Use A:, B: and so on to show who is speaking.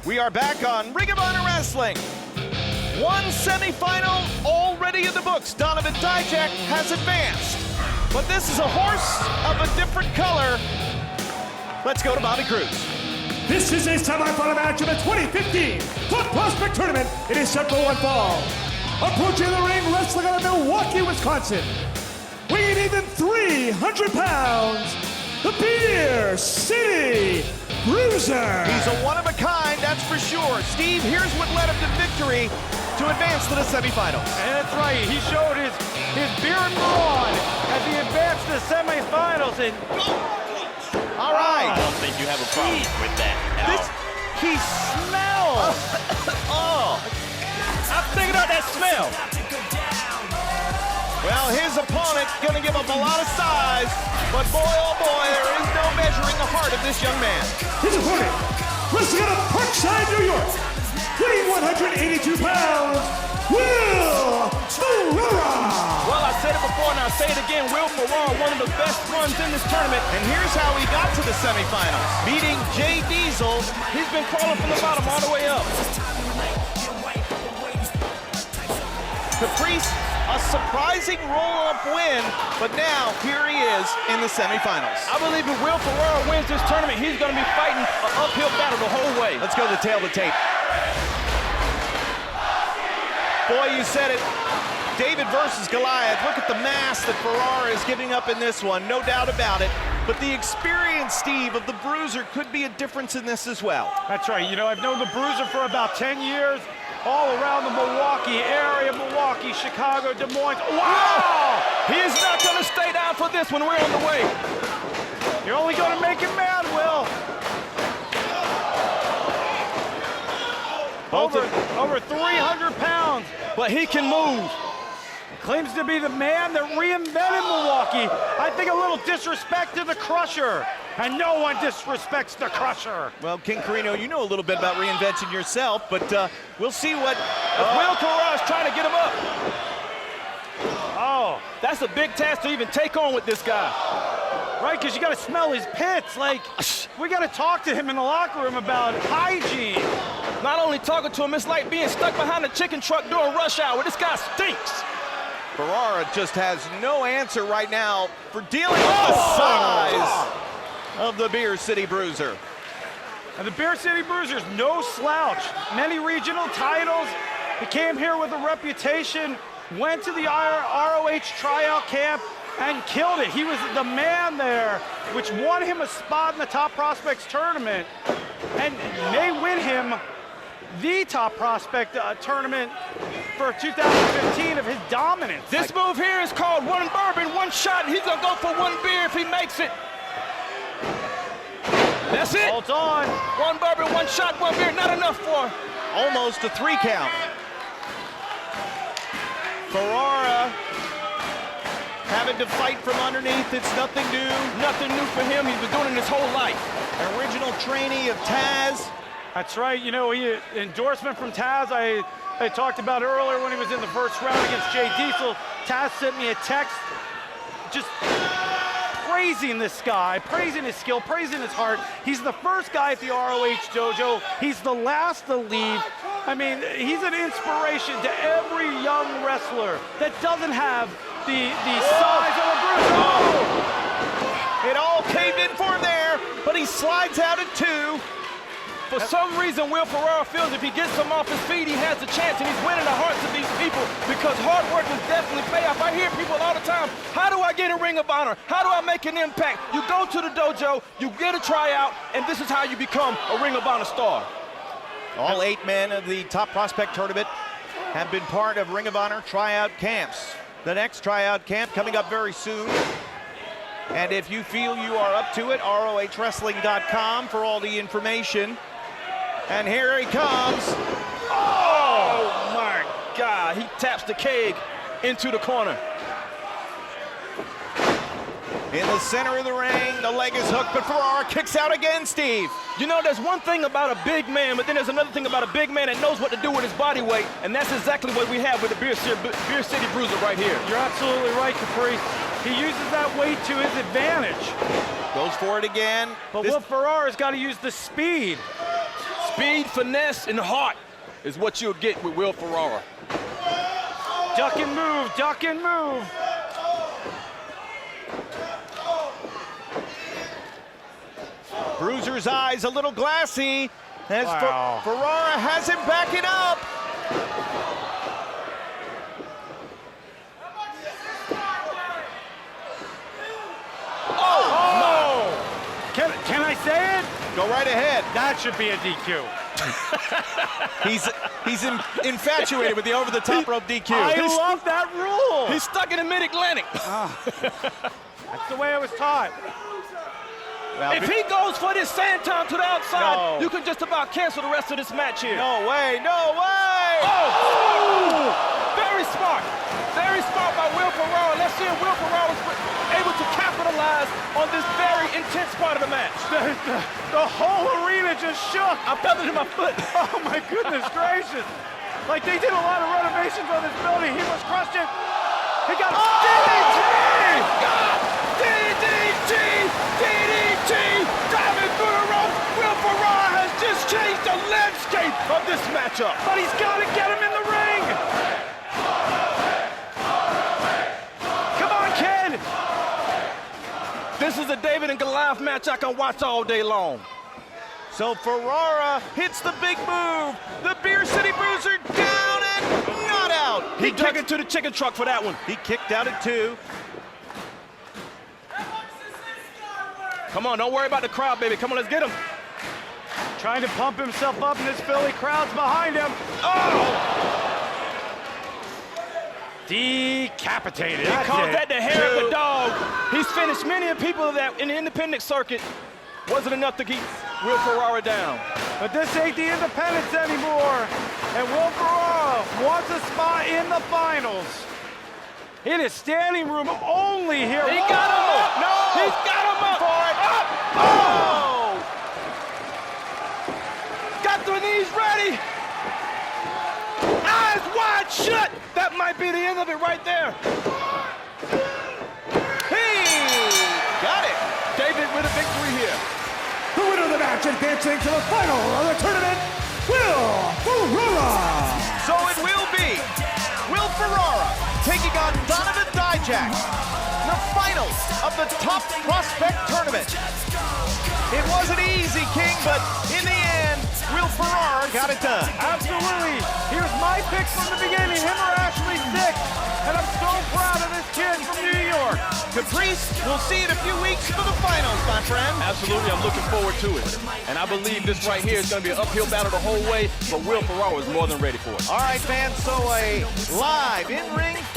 A: We are back on Ring of Honor Wrestling. One semifinal already in the books. Donovan Dijak has advanced. But this is a horse of a different color. Let's go to Bobby Cruz.
B: This is a semifinal match of the 2015 Top Prospect Tournament. It is set for one fall. Approaching the ring, wrestling out of Milwaukee, Wisconsin. Weighing even 300 pounds, the Beer City Bruiser.
A: He's a one-of-a-kind, that's for sure. Steve, here's what led him to victory to advance to the semifinals.
C: And that's right, he showed his beer and brawn as he advanced to the semifinals. And
A: all right.
D: I don't think you have a problem with that at all.
A: He smells. Oh.
D: I figured out that smell.
A: Well, his opponent gonna give up a lot of size, but boy, oh boy, there is no measuring the heart of this young man.
B: His opponent, wrestling out of Parkside, New York, weighing 182 pounds, Will Ferrara.
D: Well, I said it before and I'll say it again. Will Ferrara, one of the best runs in this tournament.
A: And here's how he got to the semifinals. Beating Jay Diesel.
D: He's been crawling from the bottom all the way up.
A: Caprice, a surprising roll-up win, but now here he is in the semifinals.
D: I believe if Will Ferrara wins this tournament, he's going to be fighting an uphill battle the whole way.
A: Let's go to the tail of the tape. Boy, you said it. David versus Goliath. Look at the mass that Ferrara is giving up in this one, no doubt about it. But the experience, Steve, of the Bruiser could be a difference in this as well.
C: that's right, you know, I've known the Bruiser for about 10 years, all around the Milwaukee area, Milwaukee, Chicago, Des Moines. Wow!
D: He is not going to stay down for this when we're on the way.
C: You're only going to make him mad, Will. Over 300 pounds, but he can move. Claims to be the man that reinvented Milwaukee. I think a little disrespect to the Crusher, and no one disrespects the Crusher.
A: Well, King Carino, you know a little bit about reinventing yourself, but we'll see what...
D: Will Ferrara's trying to get him up. Oh, that's a big task to even take on with this guy.
C: Right, because you got to smell his pits. Like, we got to talk to him in the locker room about hygiene.
D: Not only talking to him, it's like being stuck behind a chicken truck during rush hour. This guy stinks.
A: Ferrara just has no answer right now for dealing with the size of the Beer City Bruiser.
C: And the Beer City Bruiser's no slouch. Many regional titles. He came here with a reputation, went to the ROH tryout camp, and killed it. He was the man there, which won him a spot in the Top Prospects Tournament, and may win him the Top Prospect Tournament for 2015 of his dominance.
D: This move here is called one bourbon, one shot, and he's gonna go for one beer if he makes it. That's it.
C: Hold on.
D: One bourbon, one shot, one beer, not enough for
A: Almost a 3 count. Ferrara having to fight from underneath. It's nothing new.
D: nothing new for him. He's been doing it his whole life.
A: Original trainee of Taz.
C: That's right. You know, endorsement from Taz. I talked about earlier when he was in the first round against Jay Diesel. Taz sent me a text just praising this guy, praising his skill, praising his heart. He's the first guy at the ROH dojo. He's the last to leave. I mean, he's an inspiration to every young wrestler that doesn't have the size of a Bruiser.
A: It all caved in for him there, but he slides out at 2.
D: For some reason, Will Ferrara feels if he gets him off his feet, he has a chance, and he's winning the hearts of these people because hard work is definitely pay off. I hear people all the time, how do I get a Ring of Honor? How do I make an impact? You go to the dojo, you get a tryout, and this is how you become a Ring of Honor star.
A: All 8 men of the Top Prospect Tournament have been part of Ring of Honor tryout camps. The next tryout camp coming up very soon. And if you feel you are up to it, ROHWrestling.com for all the information. And here he comes.
D: Oh my God, he taps the keg into the corner.
A: In the center of the ring, the leg is hooked, but Ferrara kicks out again, Steve.
D: You know, there's one thing about a big man, but then there's another thing about a big man that knows what to do with his body weight, and that's exactly what we have with the Beer City Bruiser right here.
C: You're absolutely right, Caprice. He uses that weight to his advantage.
A: Goes for it again.
C: But Will Ferrara's got to use the speed.
D: Speed, finesse, and heart is what you'll get with Will Ferrara.
C: Duck and move, duck and move.
A: Bruiser's eyes a little glassy as
C: Wow.
A: Ferrara has him backing up.
C: Can I say it?
A: Go right ahead.
C: That should be a DQ.
A: He's infatuated with the over-the-top rope DQ.
C: I love that rule.
D: He's stuck in the mid-Atlantic.
C: That's the way I was taught.
A: Well,
D: If he goes for this senton to the outside,
A: No.
D: you can just about cancel the rest of this match here.
A: no way, no way!
D: Oh! Very smart. Very smart by Will Ferrara. Let's see if Will Ferrara was able to capitalize on this very intense part of the match.
C: The whole arena just shook.
D: I felt it in my foot.
C: Oh my goodness gracious. Like they did a lot of renovations on this building. He was crushed it. He got DDT!
D: DDT! DDT! Diving through the ropes. Will Ferrara has just changed the landscape of this matchup.
C: But he's got to get him in the ring. Come on, kid.
D: This is a David and Goliath match I can watch all day long.
A: So Ferrara hits the big move. The Beer City Bruiser down and not out.
D: He took it to the chicken truck for that one.
A: He kicked out at 2.
D: Come on, don't worry about the crowd, baby. Come on, let's get him.
C: Trying to pump himself up, and this Philly crowd's behind him.
D: Oh!
C: Decapitated.
D: He
C: That's
D: called
C: it.
D: that the hair of the dog. He's finished many of people that in the independent circuit wasn't enough to keep Will Ferrara down.
C: But this ain't the independents anymore. And Will Ferrara wants a spot in the finals. It is standing room only here.
D: He got him up.
A: No!
D: He's got him up.
A: For it.
D: Up.
A: Oh!
D: Got the knees ready. Eyes wide shut. That might be the end of it right there.
A: He got it.
D: David with a victory here.
B: The winner of the match advancing to the final of the tournament, Will Ferrara.
A: So it will be Will Ferrara taking on Donovan Dijak, the finals of the Top Prospect Tournament. It wasn't easy, King, but in the end, Will Ferrara got it done.
C: Absolutely. Here's my pick from the beginning, him or Ashley Six. And I'm so proud of this kid from New York.
A: Caprice, we'll see in a few weeks for the finals, my friend.
D: Absolutely, I'm looking forward to it. And I believe this right here is going to be an uphill battle the whole way, but Will Ferrara is more than ready for it.
A: All right, fans, so a live in-ring